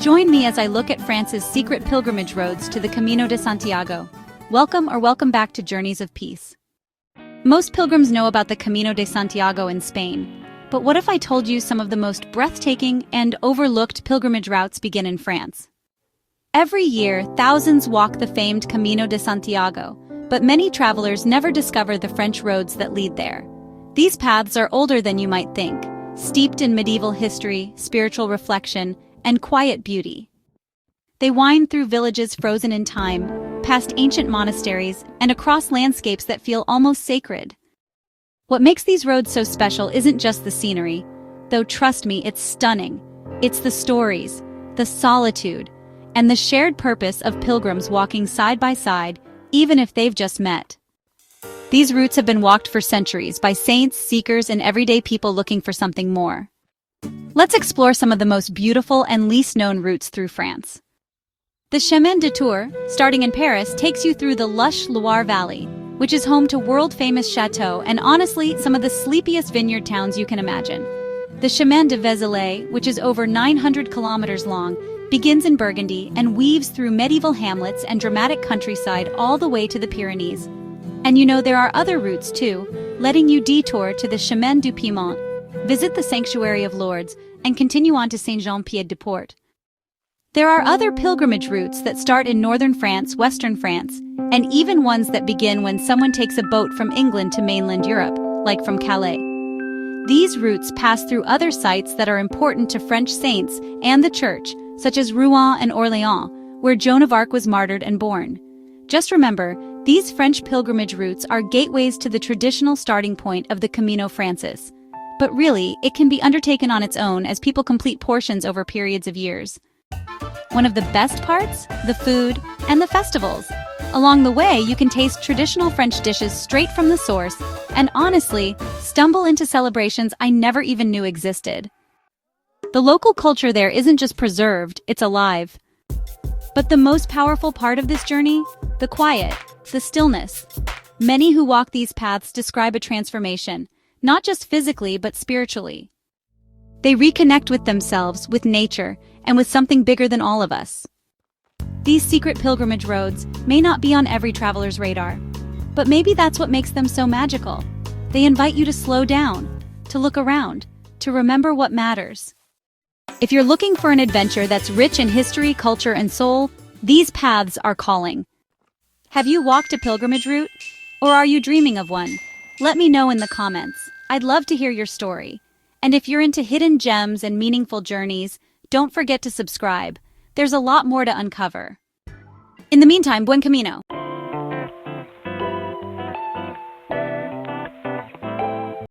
Join me as I look at France's secret pilgrimage roads to the Camino de Santiago. Welcome back to Journeys of Peace. Most pilgrims know about the Camino de Santiago in Spain, but what if I told you some of the most breathtaking and overlooked pilgrimage routes begin in France? Every year, thousands walk the famed Camino de Santiago, but many travelers never discover the French roads that lead there. These paths are older than you might think, steeped in medieval history, spiritual reflection, and quiet beauty. They wind through villages frozen in time, past ancient monasteries, and across landscapes that feel almost sacred. What makes these roads so special isn't just the scenery, though trust me, it's stunning. It's the stories, the solitude, and the shared purpose of pilgrims walking side by side, even if they've just met. These routes have been walked for centuries by saints, seekers, and everyday people looking for something more. Let's explore some of the most beautiful and least known routes through France. The Chemin de Tours, starting in Paris, takes you through the lush Loire Valley, which is home to world-famous chateaux and honestly some of the sleepiest vineyard towns you can imagine. The Chemin de Vézelay, which is over 900 kilometers long, begins in Burgundy and weaves through medieval hamlets and dramatic countryside all the way to the Pyrenees. And you know there are other routes too, letting you detour to the Chemin du Piment, visit the Sanctuary of Lourdes, and continue on to Saint-Jean-Pied-de-Port. There are other pilgrimage routes that start in northern France, western France, and even ones that begin when someone takes a boat from England to mainland Europe, like from Calais. These routes pass through other sites that are important to French saints and the Church, such as Rouen and Orléans, where Joan of Arc was martyred and born. Just remember, these French pilgrimage routes are gateways to the traditional starting point of the Camino Francis. But really, it can be undertaken on its own as people complete portions over periods of years. One of the best parts? The food and the festivals. Along the way, you can taste traditional French dishes straight from the source, and honestly, stumble into celebrations I never even knew existed. The local culture there isn't just preserved, it's alive. But the most powerful part of this journey? The quiet, the stillness. Many who walk these paths describe a transformation, not just physically but spiritually. They reconnect with themselves, with nature, and with something bigger than all of us. These secret pilgrimage roads may not be on every traveler's radar, but maybe that's what makes them so magical. They invite you to slow down, to look around, to remember what matters. If you're looking for an adventure that's rich in history, culture, and soul, these paths are calling. Have you walked a pilgrimage route? Or are you dreaming of one? Let me know in the comments. I'd love to hear your story. And if you're into hidden gems and meaningful journeys, don't forget to subscribe. There's a lot more to uncover. In the meantime, buen camino.